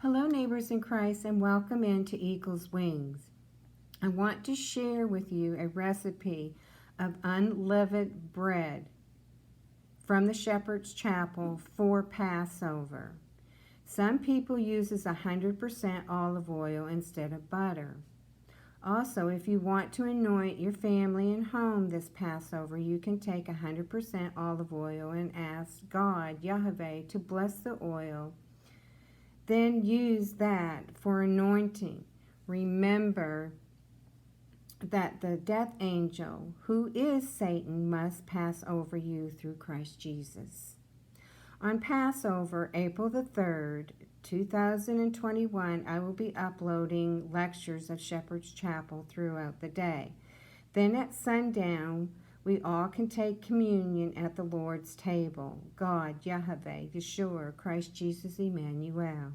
Hello, neighbors in Christ, and welcome into Eagle's Wings. I want to share with you a recipe of unleavened bread from the Shepherd's Chapel for Passover. Some people uses 100% olive oil instead of butter. Also, if you want to anoint your family and home this Passover, you can take 100% olive oil and ask God, Yahweh, to bless the oil. Then use that for anointing. Remember that the death angel, who is Satan, must pass over you through Christ Jesus. On Passover, April the 3rd, 2021, I will be uploading lectures of Shepherd's Chapel throughout the day. Then at sundown, we all can take communion at the Lord's table. God, Yahweh, Yeshua, Christ Jesus, Emmanuel.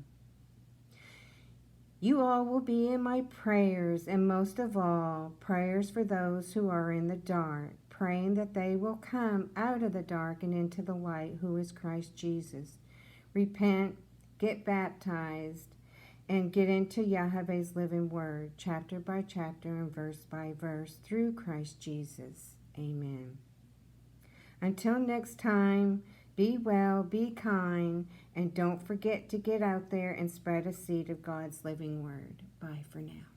You all will be in my prayers, and most of all, prayers for those who are in the dark, praying that they will come out of the dark and into the light, who is Christ Jesus. Repent, get baptized, and get into Yahweh's living word, chapter by chapter and verse by verse, through Christ Jesus. Amen. Until next time, be well, be kind, and don't forget to get out there and spread a seed of God's living word. Bye for now.